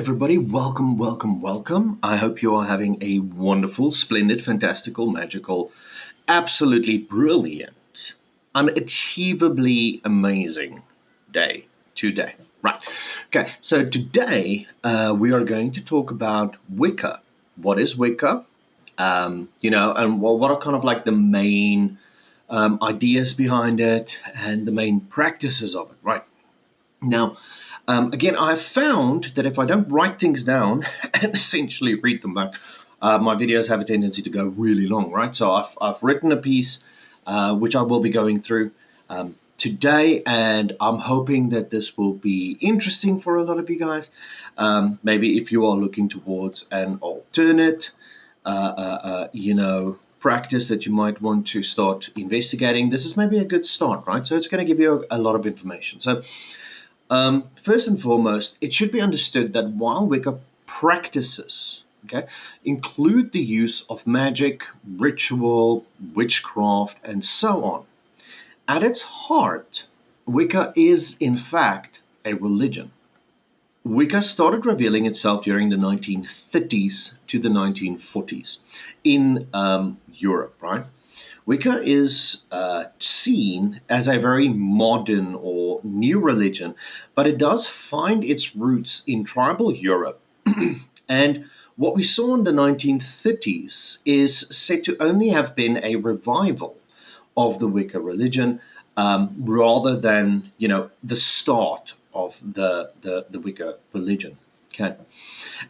everybody. Welcome, welcome, welcome. I hope you are having a wonderful, splendid, fantastical, magical, absolutely brilliant, unachievably amazing day today. Right. Okay, so today we are going to talk about Wicca. What is Wicca? And what are kind of like the main ideas behind it and the main practices of it, right? Now, again, I've found that if I don't write things down and essentially read them back, my videos have a tendency to go really long, right? So I've written a piece which I will be going through today, and I'm hoping that this will be interesting for a lot of you guys. Maybe if you are looking towards an alternate, practice that you might want to start investigating, this is maybe a good start, right? So it's going to give you a lot of information. So first and foremost, it should be understood that while Wicca practices include the use of magic, ritual, witchcraft, and so on, at its heart, Wicca is in fact a religion. Wicca started revealing itself during the 1930s to the 1940s in Europe, right? Wicca is seen as a very modern or new religion, but it does find its roots in tribal Europe. And what we saw in the 1930s is said to only have been a revival of the Wicca religion rather than, the start of the Wicca religion. Okay.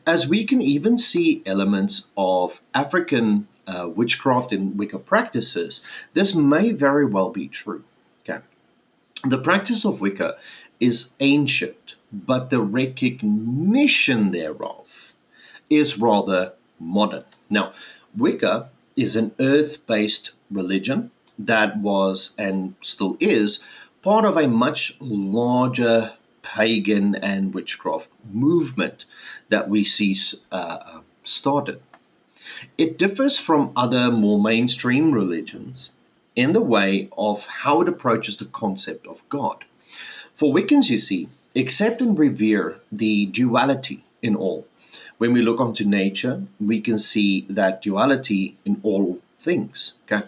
As we can even see elements of African witchcraft and Wicca practices, this may very well be true. Okay. The practice of Wicca is ancient, but the recognition thereof is rather modern. Now, Wicca is an earth-based religion that was and still is part of a much larger pagan and witchcraft movement that we see started. It differs from other more mainstream religions in the way of how it approaches the concept of God. For Wiccans, you see, accept and revere the duality in all. When we look onto nature, we can see that duality in all things. Okay?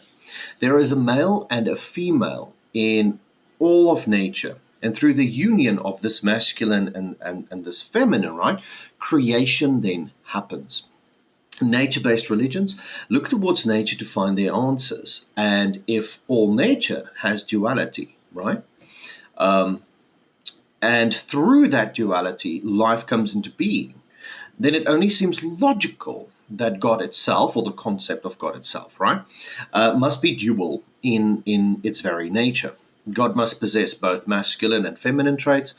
There is a male and a female in all of nature. And through the union of this masculine and this feminine, right, creation then happens. Nature-based religions look towards nature to find their answers. And if all nature has duality, right, and through that duality, life comes into being, then it only seems logical that God itself, or the concept of God itself, right, must be dual in its very nature. God must possess both masculine and feminine traits,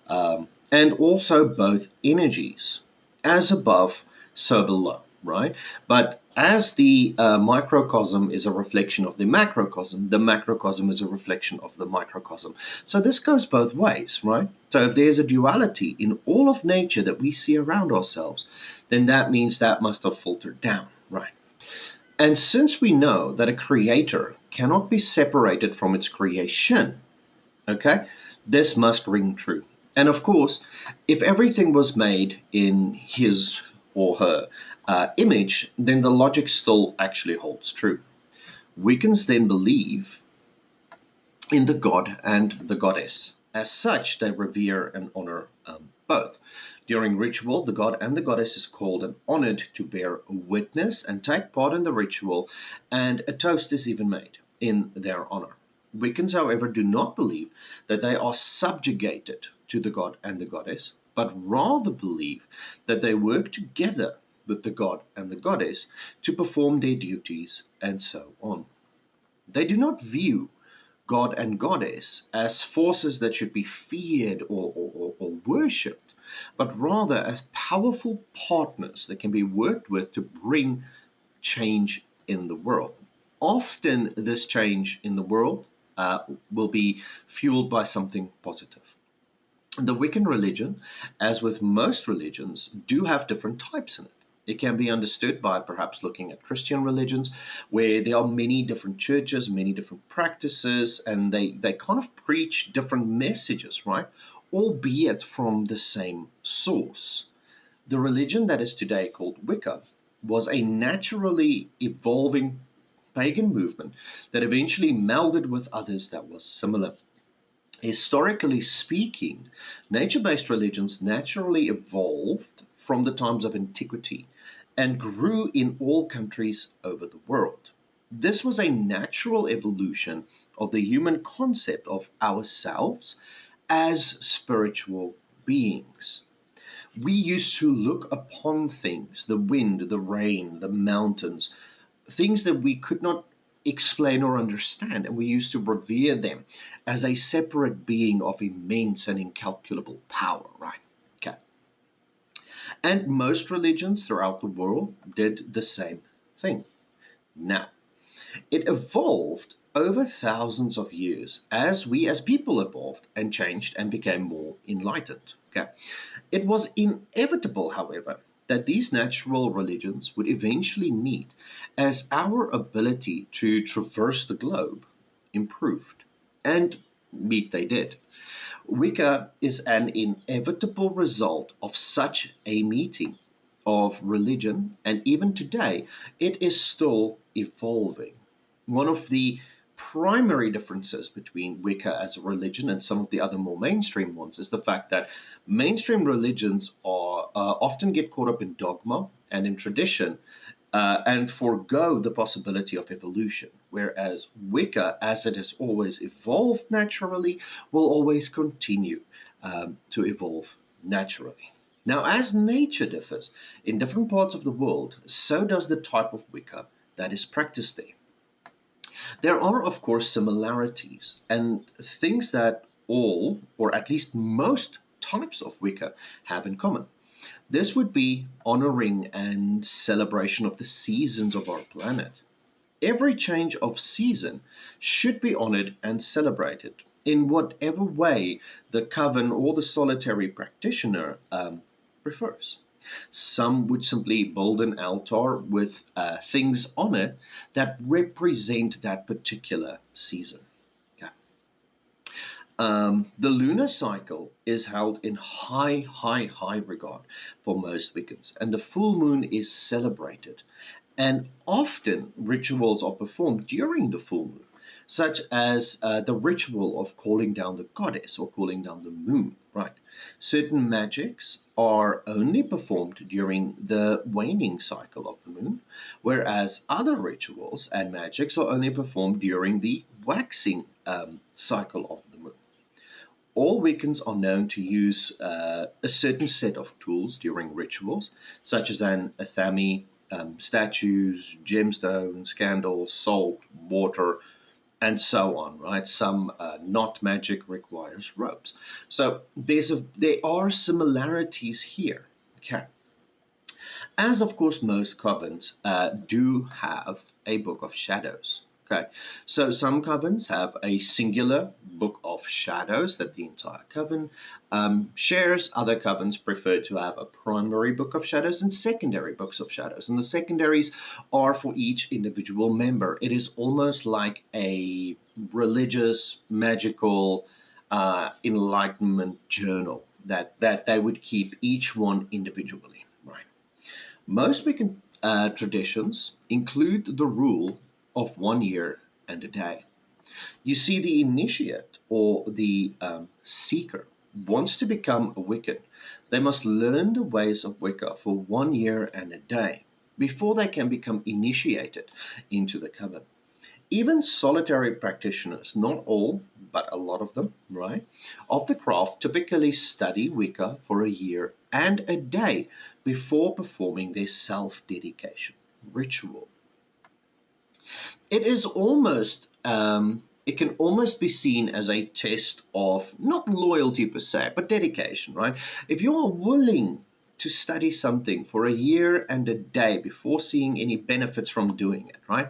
and also both energies, as above, so below, right? But as the microcosm is a reflection of the macrocosm is a reflection of the microcosm. So this goes both ways, right? So if there's a duality in all of nature that we see around ourselves, then that means that must have filtered down, right? And since we know that a creator cannot be separated from its creation, okay, this must ring true. And of course, if everything was made in his or her image, then the logic still actually holds true. Wiccans then believe in the god and the goddess. As such, they revere and honor both. During ritual, the god and the goddess is called and honored to bear witness and take part in the ritual, and a toast is even made in their honor. Wiccans, however, do not believe that they are subjugated to the god and the goddess, but rather believe that they work together with the god and the goddess to perform their duties and so on. They do not view God and goddess as forces that should be feared or worshipped, but rather as powerful partners that can be worked with to bring change in the world. Often this change in the world will be fueled by something positive. The Wiccan religion, as with most religions, do have different types in it. It can be understood by perhaps looking at Christian religions, where there are many different churches, many different practices, and they kind of preach different messages, right? Albeit from the same source. The religion that is today called Wicca was a naturally evolving pagan movement that eventually melded with others that was similar. Historically speaking, nature-based religions naturally evolved from the times of antiquity and grew in all countries over the world. This was a natural evolution of the human concept of ourselves as spiritual beings. We used to look upon things, the wind, the rain, the mountains, things that we could not explain or understand, and we used to revere them as a separate being of immense and incalculable power, right? Okay. And most religions throughout the world did the same thing. Now, it evolved over thousands of years as we as people evolved and changed and became more enlightened. Okay. It was inevitable, however, that these natural religions would eventually meet as our ability to traverse the globe improved. And meet they did. Wicca is an inevitable result of such a meeting of religion, and even today, it is still evolving. One of the primary differences between Wicca as a religion and some of the other more mainstream ones is the fact that mainstream religions are often get caught up in dogma and in tradition and forego the possibility of evolution, whereas Wicca, as it has always evolved naturally, will always continue to evolve naturally. Now, as nature differs in different parts of the world, so does the type of Wicca that is practiced there. There are, of course, similarities and things that all, or at least most, types of Wicca have in common. This would be honoring and celebration of the seasons of our planet. Every change of season should be honored and celebrated in whatever way the coven or the solitary practitioner prefers. Some would simply build an altar with things on it that represent that particular season. Okay. The lunar cycle is held in high regard for most Wiccans, and the full moon is celebrated. And often rituals are performed during the full moon, such as the ritual of calling down the goddess or calling down the moon, right? Certain magics are only performed during the waning cycle of the moon, whereas other rituals and magics are only performed during the waxing cycle of the moon. All Wiccans are known to use a certain set of tools during rituals, such as an athame, statues, gemstones, candles, salt, water, and so on, right? Some not magic requires ropes. So there are similarities here. Okay. As of course most covens do have a book of shadows. Okay, so some covens have a singular book of shadows that the entire coven shares. Other covens prefer to have a primary book of shadows and secondary books of shadows. And the secondaries are for each individual member. It is almost like a religious, magical enlightenment journal that they would keep each one individually. Right. Most Wiccan traditions include the rule of 1 year and a day. You see, the initiate or the seeker wants to become a Wiccan. They must learn the ways of Wicca for 1 year and a day before they can become initiated into the coven. Even solitary practitioners, not all, but a lot of them, right, of the craft typically study Wicca for a year and a day before performing their self-dedication ritual. It is almost, it can almost be seen as a test of not loyalty per se, but dedication, right? If you are willing to study something for a year and a day before seeing any benefits from doing it, right?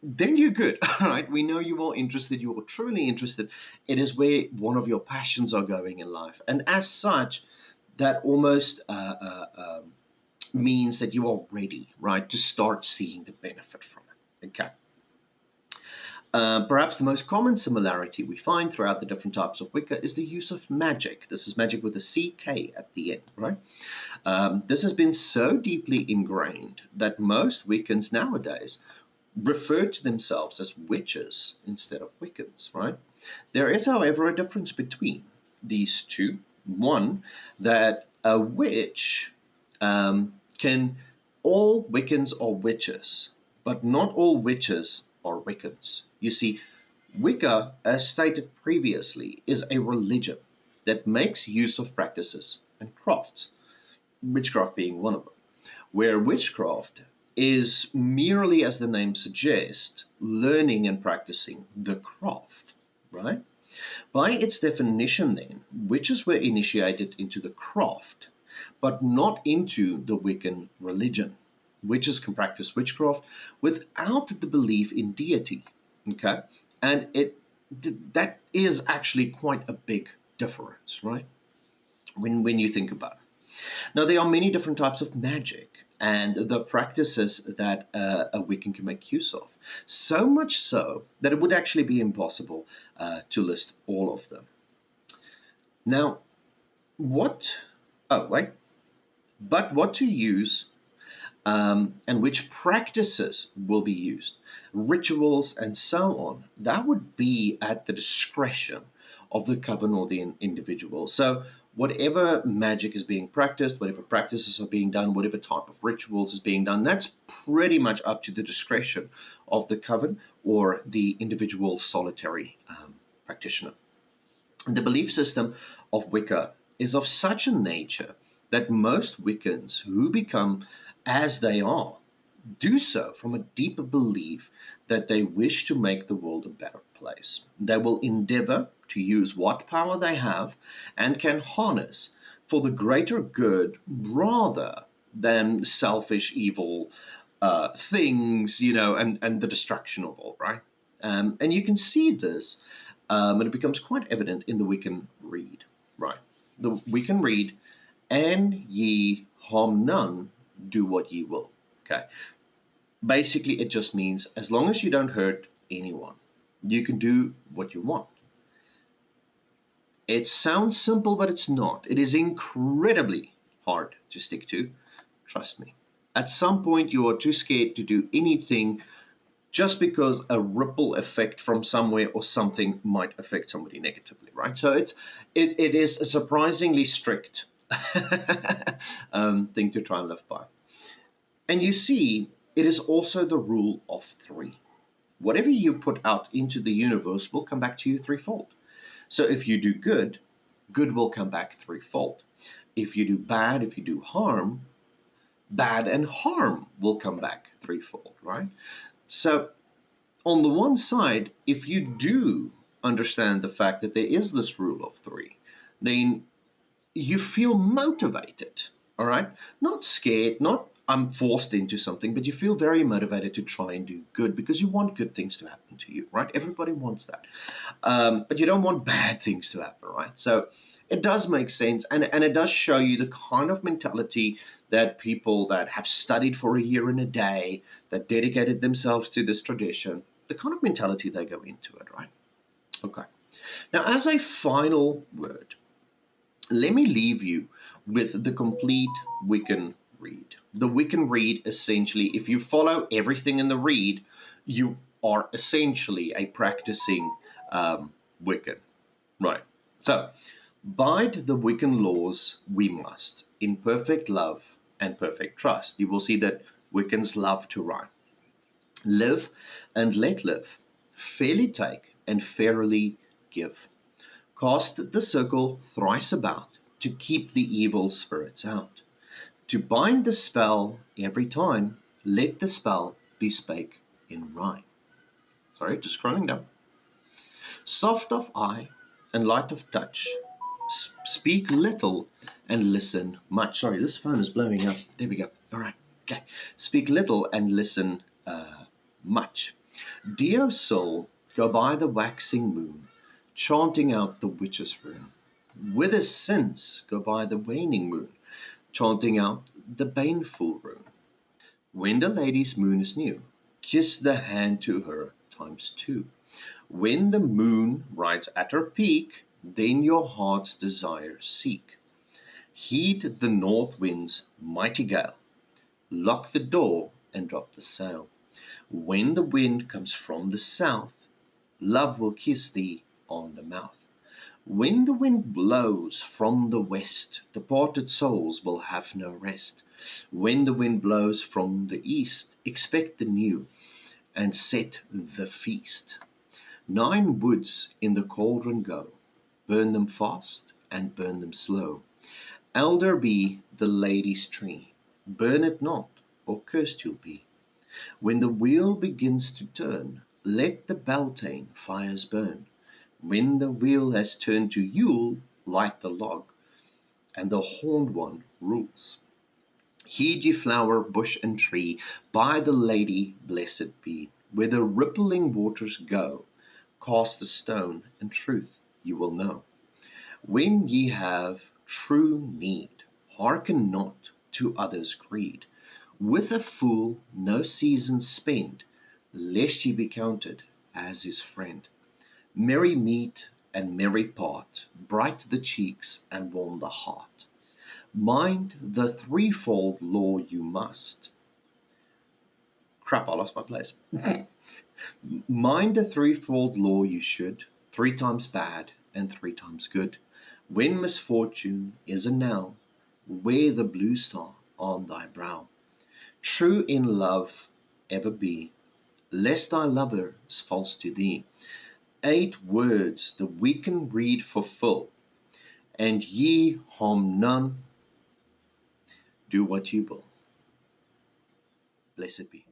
Then you're good, right? We know you are interested, you are truly interested. It is where one of your passions are going in life. And as such, that almost means that you are ready, right, to start seeing the benefit from it. Okay. Perhaps the most common similarity we find throughout the different types of Wicca is the use of magic. This is magic with a CK at the end, right? This has been so deeply ingrained that most Wiccans nowadays refer to themselves as witches instead of Wiccans, right? There is, however, a difference between these two. One, that a witch all Wiccans are witches, but not all witches are Wiccans. You see, Wicca, as stated previously, is a religion that makes use of practices and crafts, witchcraft being one of them, where witchcraft is merely, as the name suggests, learning and practicing the craft, right? By its definition, then, witches were initiated into the craft, but not into the Wiccan religion. Witches can practice witchcraft without the belief in deity, okay? And that is actually quite a big difference, right? When you think about it. Now, there are many different types of magic and the practices that a Wiccan can make use of. So much so that it would actually be impossible to list all of them. Now, but what to use and which practices will be used, rituals and so on, that would be at the discretion of the coven or the individual. So whatever magic is being practiced, whatever practices are being done, whatever type of rituals is being done, that's pretty much up to the discretion of the coven or the individual solitary practitioner. The belief system of Wicca is of such a nature that most Wiccans who become as they are do so from a deeper belief that they wish to make the world a better place. They will endeavor to use what power they have and can harness for the greater good rather than selfish, evil things, and the destruction of all, right? And you can see this, and it becomes quite evident in the Wiccan rede, right? The Wiccan rede, and ye harm none, do what ye will, okay? Basically, it just means as long as you don't hurt anyone, you can do what you want. It sounds simple, but it's not. It is incredibly hard to stick to. Trust me. At some point, you are too scared to do anything just because a ripple effect from somewhere or something might affect somebody negatively, right? So it is a surprisingly strict thing to try and live by. And you see, it is also the rule of three. Whatever you put out into the universe will come back to you threefold. So if you do good, good will come back threefold. If you do bad, if you do harm, bad and harm will come back threefold, right? So on the one side, if you do understand the fact that there is this rule of three, then you feel motivated, all right? Not scared, not I'm forced into something, but you feel very motivated to try and do good because you want good things to happen to you, right? Everybody wants that. But you don't want bad things to happen, right? So it does make sense, and it does show you the kind of mentality that people that have studied for a year and a day, that dedicated themselves to this tradition, the kind of mentality they go into it, right? Okay. Now, as a final word, let me leave you with the complete Wiccan rede. The Wiccan rede, essentially, if you follow everything in the rede, you are essentially a practicing Wiccan. Right. So, bide the Wiccan laws we must, in perfect love and perfect trust. You will see that Wiccans love to rhyme. Live and let live. Fairly take and fairly give. Cast the circle thrice about to keep the evil spirits out. To bind the spell every time, let the spell be spake in rhyme. Sorry, just scrolling down. Soft of eye and light of touch, speak little and listen much. Sorry, this phone is blowing up. There we go. All right. Okay. Speak little and listen much. Dear soul, go by the waxing moon, chanting out the witch's rune. With a sense, go by the waning moon, chanting out the baneful rune. When the lady's moon is new, kiss the hand to her times two. When the moon rides at her peak, then your heart's desire seek. Heed the north wind's mighty gale, lock the door and drop the sail. When the wind comes from the south, love will kiss thee on the mouth. When the wind blows from the west, departed souls will have no rest. When the wind blows from the east, expect the new, and set the feast. 9 woods in the cauldron go, burn them fast and burn them slow. Elder be the lady's tree, burn it not, or cursed you'll be. When the wheel begins to turn, let the beltane fires burn. When the wheel has turned to Yule, light the log, and the horned one rules. Heed ye flower, bush, and tree, by the lady blessed be. Where the rippling waters go, cast a stone, and truth you will know. When ye have true need, hearken not to others' greed. With a fool no season spend, lest ye be counted as his friend. Merry meet and merry part, bright the cheeks and warm the heart. Mind the threefold law you must. Crap, I lost my place. Mind the threefold law you should, 3 times bad and 3 times good. When misfortune is a now, wear the blue star on thy brow. True in love ever be, lest thy lover is false to thee. 8 words the Wiccan rede fulfill, and ye harm none, do what ye will. Blessed be.